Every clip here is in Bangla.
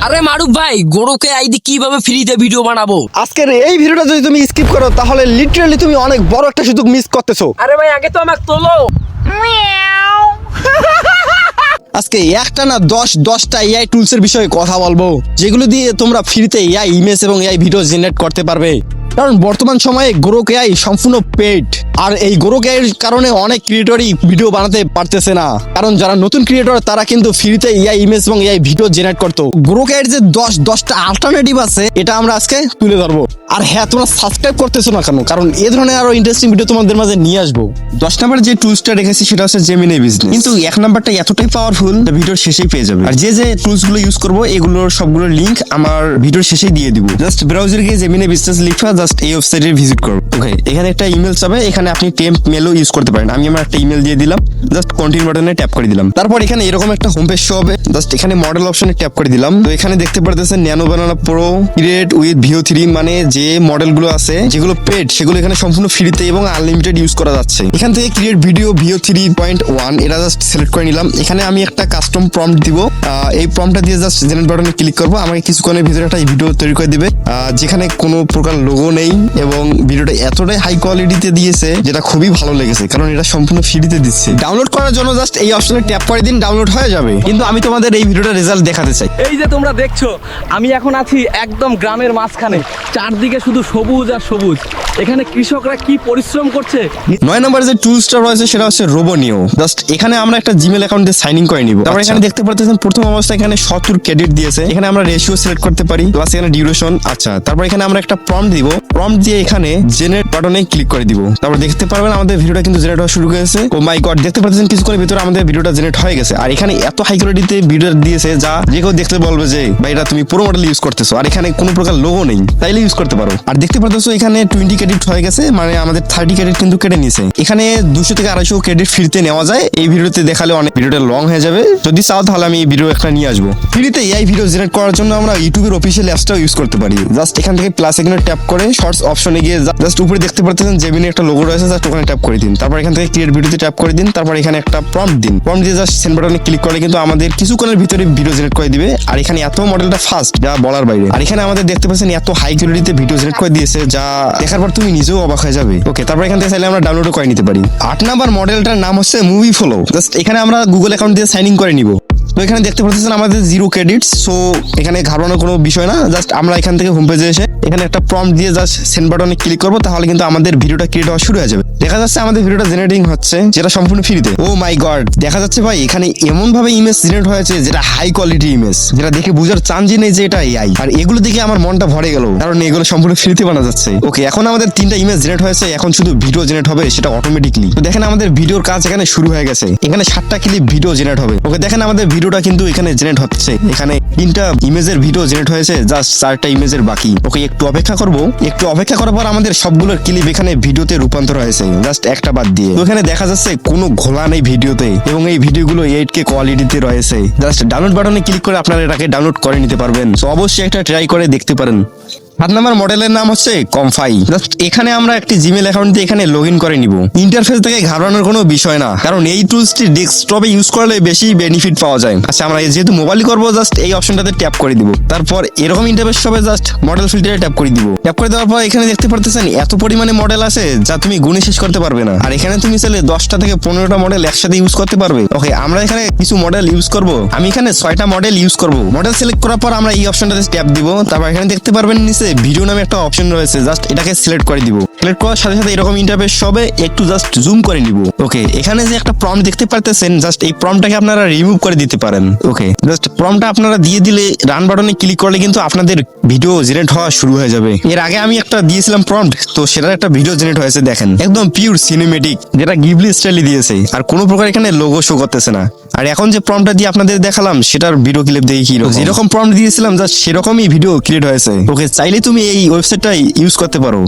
আরে মারুফ ভাই, গোরোকে আইডি কিভাবে ফ্রিতে ভিডিও বানাবো? আজকের এই ভিডিওটা যদি তুমি স্কিপ করো তাহলে লিটারালি তুমি অনেক বড় একটা সুযোগ মিস করতেছো। আরে ভাই আগে তো আমাকে তোলো। আজকে একটা না 10টা এআই টুলসের বিষয়ে কথা বলবো, যেগুলো দিয়ে তোমরা ফ্রিতে এআই ইমেজ এবং এআই ভিডিও জেনারেট করতে পারবে। কারণ বর্তমান সময়ে গ্রোক এআই সম্পূর্ণ পেড, আর এই গ্রোক এআই এর কারণে অনেক ক্রিয়েটরই ভিডিও বানাতে পারতেছে না। কারণ যারা নতুন ক্রিয়েটর তারা কিন্তু ফ্রিতে এআই ইমেজ এবং এআই ভিডিও জেনারেট করতো। গ্রোক এআই এর যে 10টা অল্টারনেটিভ আছে এটা আমরা আজকে তুলে ধরবো। আর হ্যাঁ, তোমরা সাবস্ক্রাইব করতেছো না কেন? কারণ এই ধরনের আরো ইন্টারেস্টিং ভিডিও তোমাদের মাঝে নিয়ে আসবো। 10 নাম্বার যে টুলসটা রেখেছি সেটা হচ্ছে জেমিনি বিজনেস, কিন্তু 1 নাম্বারটা এতটাই পাওয়ারফুল ভিডিওর শেষেই পেয়ে যাবে। আর যে যে টুলস গুলো ইউজ করবো এগুলোর সবগুলোর লিংক আমার ভিডিওর শেষেই দিয়ে দিব। জাস্ট ব্রাউজারে গিয়ে জেমিনি বিজনেস লিখা জাস্ট এই ওয়েবসাইটে ভিজিট করো। ওকে, এখানে একটা ইমেল চাবে, এখানে আপনি টেম্প মেলও ইউজ করতে পারেন। আমি আমার একটা ইমেল দিয়ে দিলাম, জাস্ট কন্টিনিউ বাটনে ট্যাপ করে দিলাম। তারপর এখানে এরকম একটা হোম পেজ শো হবে, জাস্ট এখানে মডেল অপশনে ট্যাপ করে দিলাম। তো এখানে দেখতে পারতেছেন nano banana pro create with Veo 3, মানে যে মডেলগুলো আছে যেগুলো পেড সেগুলো এখানে সম্পূর্ণ ফ্রিতে এবং আনলিমিটেড ইউজ করা যাচ্ছে। এখান থেকে ক্রিয়েট ভিডিও ভিও 3.1 এটা জাস্ট সিলেক্ট করে নিলাম। এখানে আমি একটা কাস্টম প্রম্পট দিব, এই প্রম্পটটা দিয়ে জাস্ট জেনারেট বাটনে ক্লিক করবো। আমাকে কিছুক্ষণের ভিতরে একটা ভিডিও তৈরি করে দিবে, যেখানে কোনো প্রকার লোগো নেই এবং ভিডিওটা এতটাই হাই কোয়ালিটিতে দিয়েছে যেটা খুবই ভালো লেগেছে, কারণ এটা সম্পূর্ণ ফ্রিতে দিচ্ছে। ডাউনলোড করার জন্য জাস্ট এই অপশনে ট্যাপ করে দিন, ডাউনলোড হয়ে যাবে। কিন্তু আমি তোমাদের এই ভিডিওটা রেজাল্ট দেখাতে চাই। এই যে তোমরা দেখছো, আমি এখন আছি একদম গ্রামের মাঝখানে, চারদিকে শুধু সবুজ আর সবুজ। এখানে কৃষকরা কি পরিশ্রম করছে। 9 নম্বর যে টুলসটা রয়েছে সেটা হচ্ছে রোবোনিও। জাস্ট এখানে আমরা একটা জিমেল অ্যাকাউন্ট দিয়ে সাইন ইন করে নিব। তারপর এখানে দেখতে পাচ্ছেন প্রথম অবস্থায় এখানে 70 ক্রেডিট দিয়েছে। এখানে আমরা রেশিও সিলেক্ট করতে পারি, প্লাস এখানে ডিউরেশন। আচ্ছা, তারপর এখানে আমরা একটা প্রম্পট দিব, প্রম্পট দিয়ে এখানে জেনারেট বাটনে ক্লিক করে দিব। তারপর দেখতে পারবেন আমাদের ভিডিওটা কিন্তু জেনারেট হওয়া শুরু হয়েছে। ও মাই গড, দেখতে পাচ্ছেন কিছুক্ষণের ভিতরে আমাদের ভিডিওটা জেনারেট হয়ে গেছে। আর এখানে এত হাই কোয়ালিটিতে ভিডিও দিয়েছে যা যে কেউ দেখতে বলবে যে ভাই এটা তুমি পুরো মডেল ইউজ করতেছো। আর এখানে কোনো প্রকার লোগো নেই, তাইলে ইউজ করতে পারো। আর দেখতে পাচ্ছ এখানে 20 ক্রেডিট হয়ে গেছে, মানে আমাদের 30 ক্রেডিট কিন্তু কেটে নিয়েছে। এখানে 200 থেকে 250 ক্রেডিট ফ্রিতে নেওয়া যায়। এই ভিডিওতে দেখালে অনেক ভিডিওটা লং হয়ে যাবে, যদি চাও তাহলে আমি এই ভিডিও একটা নিয়ে আসবো। ফ্রিতে এআই ভিডিও জেনারেট করার জন্য আমরা ইউটিউবের অফিসিয়াল অ্যাপসটাও ইউজ করতে পারি। জাস্ট এখান থেকে প্লাস এখানে ট্যাপ করে শর্টস অপশনে গিয়ে জাস্ট উপরে দেখতে পাচ্ছেন জেমিনি একটা লোগো রয়েছে, জাস্ট ওখানে ট্যাপ করে দিন। তারপর এখান থেকে ক্রিয়েট ভিডিওতে ট্যাপ করে দিন। তারপর এখানে একটা প্রম্পট দিন, প্রম্পট দিয়ে জাস্ট সেন্ড বাটনে ক্লিক করলে কিন্তু আমাদের কিছুক্ষণের ভিতরে ভিডিও জেনারেট করে দিবে। আর এখানে এত মডেলটা ফাস্ট যা বলার বাইরে। আর এখানে আমাদের দেখতে পাচ্ছেন এত হাই কোয়ালিটিতে ভিডিও জেনারেট করে দিয়েছে যা দেখার পর তুমি নিজেও অবাক হয়ে যাবে। ওকে, তারপর এখান থেকে চাইলে আমরা ডাউনলোডও করে নিতে পারি। 8 নাম্বার মডেলটার নাম হচ্ছে মুভি ফলো। জাস্ট এখানে আমরা গুগল অ্যাকাউন্ট দিয়ে সাইন ইন করে নিব। তো এখানে দেখতে পাচ্ছেন আমাদের 0 ক্রেডিটস, সো এখানে ঘাবড়ানোর কোনো বিষয় না। জাস্ট আমরা এখান থেকে হোম পেজে এসে এখানে একটা প্রম্পট দিয়ে জাস্ট সেন্ড বাটনে ক্লিক করবো, তাহলে কিন্তু আমাদের ভিডিওটা ক্রিয়েট হওয়া শুরু হয়ে যাবে। দেখা যাচ্ছে আমাদের ভিডিওটা জেনারেটিং হচ্ছে, যেটা সম্পূর্ণ ফ্রিতে। ও মাই গড, দেখা যাচ্ছে ভাই এখানে এমন ভাবে ইমেজ জেনারেট হয়েছে যেটা হাই কোয়ালিটি ইমেজ, যেটা দেখে বুঝার চান্সই নেই যে এটা এআই। আর এগুলো দেখে আমার মনটা ভরে গেল, কারণ এগুলো সম্পূর্ণ ফ্রিতে বানা যাচ্ছে। ওকে, এখন আমাদের 3টা ইমেজ জেনারেট হয়েছে, এখন শুধু ভিডিও জেনারেট হবে সেটা অটোমেটিকলি। তো দেখেন আমাদের ভিডিওর কাজ এখানে শুরু হয়ে গেছে। এখানে 7টা ক্লিপ ভিডিও জেনারেট হবে। ওকে, দেখেন আমাদের ভিডিওটা কিন্তু এখানে জেনারেট হচ্ছে। এখানে 3টা ইমেজের ভিডিও জেনারেট হয়েছে, জাস্ট 4টা ইমেজের বাকি। ওকে, একটু অপেক্ষা করবো। একটু অপেক্ষা করার পর আমাদের সবগুলোর ক্লিপ এখানে ভিডিওতে রূপান্তর হয়েছে, জাস্ট একটা বাদ দিয়ে। তো এখানে দেখা যাচ্ছে কোনো ঘোলা নেই ভিডিওতে, এবং এই ভিডিওগুলো 8K কোয়ালিটিতে রয়েছে। জাস্ট ডাউনলোড বাটনে ক্লিক করে আপনারা এটাকে ডাউনলোড করে নিতে পারবেন। তো অবশ্যই একটা ট্রাই করে দেখতে পারেন। 7 নাম্বার মডেলের নাম হচ্ছে কমফাই। জাস্ট এখানে আমরা একটি জিমেল অ্যাকাউন্ট দিয়ে এখানে লগ ইন করে নিব। ইন্টারফেস থেকে ঘাবড়ানোর কোনো বিষয় না, কারণ এই টুলসটি ডেস্কটপে ইউজ করলে বেশি বেনিফিট পাওয়া যায়। আচ্ছা, আমরা যেহেতু মোবাইল করবো জাস্ট এই অপশনটাতে ট্যাপ করে দিব। তারপর এরকম ইন্টারফেস হবে, জাস্ট মডেল ফিল্টারে ট্যাপ করে দিব। ট্যাপ করে দেওয়ার পর এখানে দেখতে পারতেছেন এত পরিমাণে মডেল আছে যা তুমি গুণে শেষ করতে পারবে না। আর এখানে তুমি চাইলে 10টা থেকে 15টা মডেল একসাথে ইউজ করতে পারবে। ওকে, আমরা এখানে কিছু মডেল ইউজ করব। আমি এখানে 6টা মডেল ইউজ করব। মডেল সিলেক্ট করার পর আমরা এই অপশনটাতে ট্যাপ দিব। তারপর এখানে দেখতে পারবেন নিচে ভিডিও নামে একটা অপশন রয়েছে, জাস্ট এটাকে সিলেক্ট করে দিব। সিলেক্ট করার সাথে সাথে এরকম ইন্টারফেস হবে, একটু জাস্ট জুম করে নিব। ওকে, এখানে যে একটা প্রম্পট দেখতে পারতেছেন, জাস্ট এই প্রম্পটটাকে আপনারা রিমুভ করে দিতে পারেন। ওকে, জাস্ট প্রম্পটটা আপনারা দিয়ে দিলে রান বাটনে ক্লিক করলে কিন্তু আপনাদের ভিডিও জেনারেট হওয়া শুরু হয়ে যাবে। এর আগে আমি একটা দিয়েছিলাম প্রম্পট, তো সেটার একটা ভিডিও জেনারেট হয়েছে, দেখেন একদম পিওর সিনেমেটিক, যেটা গিবলি স্টাইলে দিয়েছে। আর কোনো প্রকার এখানে লোগো শো করতেছে না। আর এখন যে প্রম্পটটা দিয়ে আপনাদের দেখালাম সেটার ভিডিও ক্লিপ দেখে কি যেরকম প্রম্পট দিয়েছিলাম জাস্ট সেরকমই ভিডিও ক্রিয়েট হয়েছে। ওকে, চাইলে তুমি এই ওয়েবসাইটটাই ইউজ করতে পারো।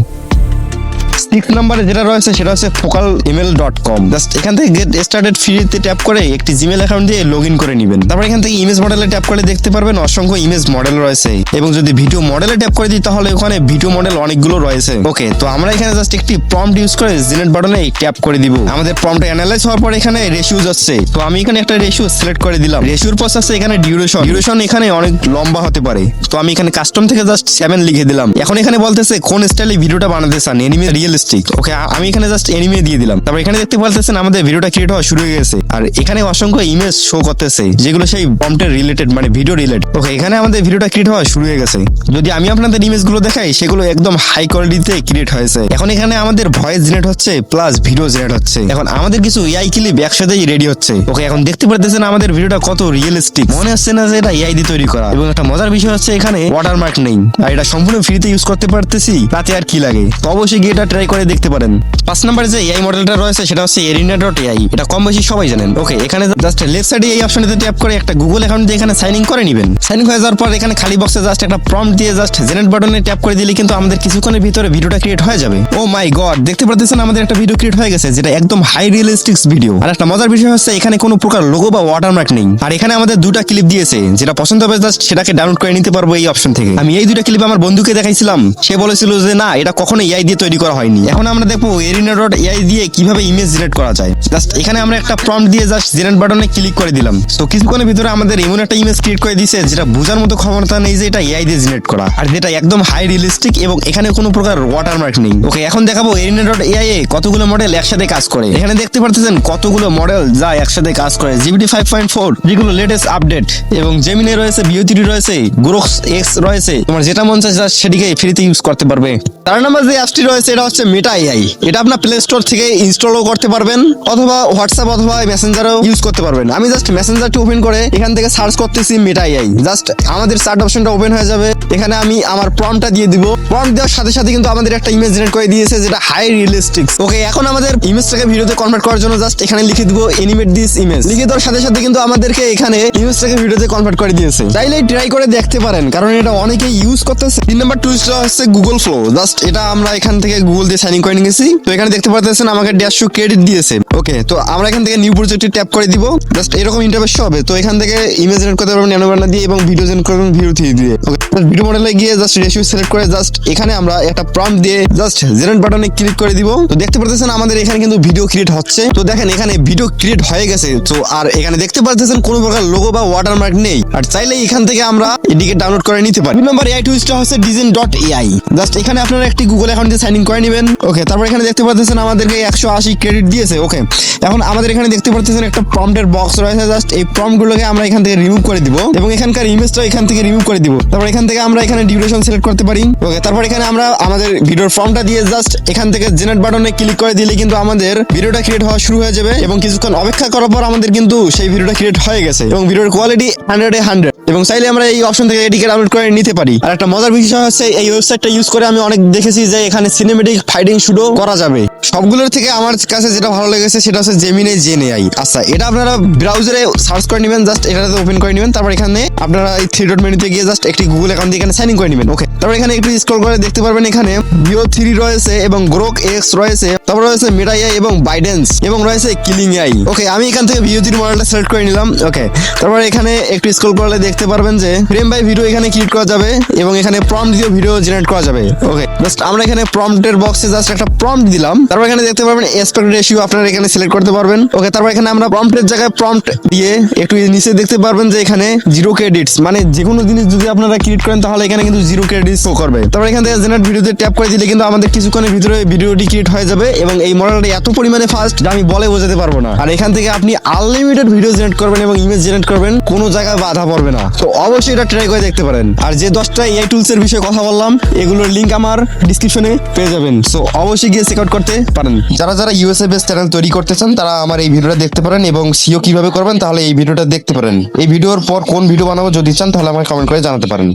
6 নম্বরে যেটা রয়েছে সেটা হচ্ছে focalemail.com। জাস্ট এখান থেকে গেট স্টার্টেড ফ্রিতে ট্যাপ করে একটি জিমেল অ্যাকাউন্ট দিয়ে লগ ইন করে নেবেন। তারপর এখান থেকে ইমেজ মডেলে ট্যাপ করে দেখতে পারবেন অসংখ্য ইমেজ মডেল রয়েছে, এবং যদি ভিডিও মডেলে ট্যাপ করে দিই তাহলে ওখানে ভিডিও মডেল অনেকগুলো রয়েছে। ওকে, তো আমরা এখানে জাস্ট একটি প্রম্পট ইউজ করে জেনারেট বাটনে ট্যাপ করে দিব। আমাদের প্রম্পট অ্যানালাইজ হওয়ার পর এখানে রেশিও যাচ্ছে, তো আমি এখানে একটা রেশিও সিলেক্ট করে দিলাম। রেশিওর পর আছে এখানে ডিউরেশন এখানে অনেক লম্বা হতে পারে, তো আমি এখানে কাস্টম থেকে জাস্ট 7 লিখে দিলাম। এখন এখানে বলতেছে কোন স্টাইলে ভিডিওটা বানাতে চান, এনিমে রিয়েলিস্টিক। ওকে, আমি এখানে জাস্ট এনিমে দিয়ে দিলাম। তারপর এখানে দেখতে পারতেছেন আমাদের ভিডিওটা ক্রিয়েট হওয়া শুরু হয়ে গেছে, আর এখানে অসংখ্য ইমেজ শো করতেছে যেগুলো সেই প্রম্পটের রিলেটেড, মানে ভিডিও রিলেটেড। ওকে, এখানে আমাদের ভিডিওটা ক্রিয়েট হওয়া শুরু হয়ে গেছে। যদি আমি আপনাদের ইমেজগুলো দেখাই সেগুলো একদম হাই কোয়ালিটিতে ক্রিয়েট হয়েছে। এখন এখানে আমাদের ভয়েস জেনারেট হচ্ছে প্লাস ভিডিও জেনারেট হচ্ছে। এখন আমাদের কিছু এআই ক্লিপ একসাথেই রেডি হচ্ছে। ওকে, এখন দেখতে পারতেছেন আমাদের ভিডিওটা কত রিয়েলিস্টিক, মনে হচ্ছে না যে এটা এআই দিয়ে তৈরি করা। এবং একটা মজার বিষয় হচ্ছে এখানে ওয়াটারমার্ক নেই, আর এটা সম্পূর্ণ ফ্রিতে ইউজ করতে পারতেছি, তাতে আর কি লাগে। তো অবশ্যই গিয়ে এটা ট্রাই করে দেখতে পারেন। 5 নম্বরে যে এআই মডেলটা রয়েছে সেটা হচ্ছে arena.ai। এটা কম বেশি সবাই জানেন। ওকে, এখানে জাস্ট লেফট সাইডে এই অপশনটাতে ট্যাপ করে একটা গুগল অ্যাকাউন্ট দিয়ে এখানে সাইন ইন করে নেবেন। সাইন ইন হয়ে যাওয়ার পর এখানে খালি বক্সে জাস্ট একটা প্রম্পট দিয়ে জাস্ট জেনারেট বাটনে ট্যাপ করে দিলে কিন্তু আমাদের কিছুক্ষণের ভিতরে ভিডিওটা ক্রিয়েট হয়ে যাবে। ও মাই গড, দেখতে পারতেছেন আমাদের একটা ভিডিও ক্রিয়েট হয়ে গেছে যেটা একদম হাই রিয়েলিস্টিক ভিডিও। আর একটা মজার বিষয় হচ্ছে এখানে কোনো প্রকার লোগো বা ওয়াটারমার্ক নেই। আর এখানে আমাদের দুটা ক্লিপ দিয়েছে, যেটা পছন্দ হবে জাস্ট সেটাকে ডাউনলোড করে নিতে পারবো এই অপশন থেকে। আমি এই দুটা ক্লিপ আমার বন্ধুকে দেখাইছিলাম, সে বলেছিল যে না, এটা কখনো এআই দিয়ে তৈরি করা হয়নি। এখন আমরা দেখবো arena.ai দিয়ে কিভাবে ইমেজ জেনারেট করা যায়। জাস্ট এখানে আমরা একটা প্রম্পট দিয়ে জাস্ট জেনারেট বাটনে ক্লিক করে দিলাম। তো কিছুক্ষণের ভিতরে আমাদের এমন একটা ইমেজ ক্রিয়েট করে দিয়েছে যেটা বোঝার মতো ক্ষমতা নেই যে এটা এআই দিয়ে জেনারেট করা, আর যেটা একদম হাই রিয়েলিস্টিক এবং এখানে কোনো প্রকার ওয়াটারমার্ক নেই। ওকে, এখন দেখাবো arena.ai এ কতগুলো মডেল একসাথে কাজ করে। এখানে দেখতে পারতেছেন কতগুলো মডেল যা একসাথে কাজ করে। GPT 5.4 যেগুলো লেটেস্ট আপডেট, এবং জেমিনি রয়েছে, VO3 রয়েছে, গ্রোক্স এক্স রয়েছে। তোমার যেটা মন চায় সেটিকে ফ্রিতে ইউজ করতে পারবে। 4 নম্বর যে অ্যাপসটি রয়েছে এটা হচ্ছে মেটা এআই। এটা আপনার প্লে স্টোর থেকে ইনস্টলও করতে পারবেন, অথবা হোয়াটসঅ্যাপ অথবা মেসেঞ্জারও ইউজ করতে পারবেন। আমি জাস্ট মেসেঞ্জারটি ওপেন করে এখান থেকে সার্চ করতেছি মেটা এআই। জাস্ট আমাদের সার্চ অপশনটা ওপেন হয়ে যাবে। এখানে আমি আমার প্রম্পটটা দিয়ে দিব। প্রম্পট দেওয়ার সাথে সাথে কিন্তু আমাদের একটা ইমেজ জেনারেট করে দিয়েছে যেটা হাই রিয়েলিস্টিক। ওকে, এখন আমাদের ইমেজটাকে ভিডিওতে কনভার্ট করার জন্য জাস্ট এখানে লিখে দিব এনিমেট দিস ইমেজ। লিখে দেওয়ার সাথে সাথে কিন্তু আমাদেরকে এখানে ইমেজটাকে ভিডিওতে কনভার্ট করে দিয়েছে। চাইলেই ট্রাই করে দেখতে পারেন, কারণ এটা অনেকেই ইউজ করতেছে। 3 নম্বর টুলসটা হচ্ছে গুগল ফ্লো। জাস্ট এটা আমরা এখান থেকে গুগল দিয়ে সাইন ইন করে নিয়েছি। তো এখানে দেখতে পাচ্ছেন আমাকে 150 ক্রেডিট দিয়েছে। ওকে, তো আমরা এখান থেকে নিউ প্রজেক্টে ট্যাপ করে দিব। জাস্ট এরকম ইন্টারফেস হবে। তো এখান থেকে ইমেজ জেনারেট করতে পারবেন ন্যানোবার্না দিয়ে, এবং ভিডিও জেনারেট করবেন ভিডিও 3 দিয়ে। ওকে, ভিডিও মডেলে গিয়ে জাস্ট রেশিও সিলেক্ট করে জাস্ট এখানে আমরা একটা প্রম্পট দিয়ে জাস্ট জেনারেট বাটনে ক্লিক করে দিব। তো দেখতে পাচ্ছেন আমাদের এখানে কিন্তু ভিডিও ক্রিয়েট হচ্ছে। তো দেখেন এখানে ভিডিও ক্রিয়েট হয়ে গেছে। তো আর এখানে দেখতে পাচ্ছেন কোনো প্রকার লোগো বা ওয়াটারমার্ক নেই, আর চাইলে এখান থেকে আমরা এদিকে ডাউনলোড করে নিতে পারি। 2 নম্বর এআই টুলসটা হচ্ছে Dizen.ai। জাস্ট এখানে আপনারা একটি গুগল অ্যাকাউন্ট দিয়ে সাইন ইন করে নেবেন। ওকে, তারপর এখানে দেখতে পাচ্ছেন আমাদেরকে 180 ক্রেডিট দিয়েছে। ওকে, এখন আমাদের এখানে দেখতে পাচ্ছেন একটা প্রম্পটের বক্স রয়েছে। জাস্ট এই প্রম্পটগুলোকে আমরা এখান থেকে রিমুভ করে দিব, এবং এখানকার ইমেজটা এখান থেকে রিমুভ করে দিব। তারপর এখান থেকে আমরা এখানে ডিউরেশন সিলেক্ট করতে পারি। ওকে, তারপর এখানে আমরা আমাদের ভিডিওর ফর্মটা দিয়ে জাস্ট এখান থেকে জেনারেট বাটনে ক্লিক করে দিলে কিন্তু আমাদের ভিডিওটা ক্রিয়েট হওয়া শুরু হয়ে যাবে, এবং কিছুক্ষণ অপেক্ষা করার পর আমাদের কিন্তু সেই ভিডিওটা ক্রিয়েট হয়ে গেছে, এবং ভিডিওর কোয়ালিটি 100 এ 100, এবং চাইলে আমরা এই অপশন থেকে এটিকে ডাউনলোড করে নিতে পারি। আর একটা মজার বিষয় হচ্ছে এই ওয়েবসাইটটা ইউজ করে আমি অনেক দেখেছি যে এখানে সিনেমেটিক ফাইটিং শুটও করা যাবে। সবগুলোর থেকে আমার কাছে যেটা ভালো লেগেছে সেটা হচ্ছে জেমিনি জেন এআই। আচ্ছা, এটা আপনারা ব্রাউজারে সার্চ করে নেবেন, জাস্ট এটাতে ওপেন করে নেবেন। তারপর এখানে আপনারা এই 3 ডট মেনুতে গিয়ে জাস্ট একটি গুগল অ্যাকাউন্ট দিয়ে এখানে সাইন ইন করে নেবেন। ওকে, তারপর এখানে একটু স্ক্রল করে দেখতে পারবেন এখানে VO3 রয়েছে, এবং গ্রোক এক্স রয়েছে, তারপর রয়েছে মেটা এআই এবং বাইডেন্স, এবং রয়েছে কিলিং এআই। ওকে, আমি এখান থেকে VO3 মডেলটা সিলেক্ট করে নিলাম। ওকে, তারপর এখানে একটু স্ক্রল করলে দেখতে পারবেন যে ফ্রেম বাই ভিডিও এখানে ক্রিয়েট করা যাবে, এবং এখানে প্রম্পট দিয়ে ভিডিও জেনারেট করা যাবে। ওকে, জাস্ট আমরা এখানে প্রম্পটের বক্সে জাস্ট একটা প্রম্পট দিলাম। তারপর এখানে দেখতে পারবেন অ্যাসপেক্ট রেশিও আপনারা এখানে সিলেক্ট করতে পারবেন। ওকে, তারপর এখানে আমরা প্রম্পটের জায়গায় প্রম্পট দিয়ে একটু নিচে দেখতে পারবেন যে এখানে 0 ক্রেডিটস, মানে যে কোনো জিনিস যদি আপনারা ক্রিয়েট করেন তাহলে এখানে কিন্তু 0 ক্রেডিটস শো করবে। তারপর এখান থেকে জেনারেট ভিডিওতে ট্যাপ করে দিলে কিন্তু আমাদের কিছুক্ষণের ভিতরে ভিডিওটি ক্রিয়েট হয়ে যাবে, এবং এই মডেলটা এত পরিমাণে ফাস্ট যে আমি বলে বোঝাতে পারবো না। আর এখান থেকে আপনি আনলিমিটেড ভিডিও জেনারেট করবেন এবং ইমেজ জেনারেট করবেন, কোনো জায়গায় বাধা পড়বে না। তো অবশ্যই এটা ট্রাই করে দেখতে পারেন। আর যে 10টা এআই টুলস এর বিষয়ে কথা বললাম এগুলোর লিংক আমার ডেসক্রিপশনে পেয়ে যাবেন। সো অবশ্যই গিয়ে চেক আউট করতে পারেন। যারা ইউএসএ বেস চ্যানেল তৈরি করতে চান তারা আমার এই ভিডিওটা দেখতে পারেন, এবং সিও কিভাবে করবেন তাহলে এই ভিডিওটা দেখতে পারেন। এই ভিডিওর পর কোন ভিডিও বানাবো যদি চান তাহলে আমাকে কমেন্ট করে জানাতে পারেন।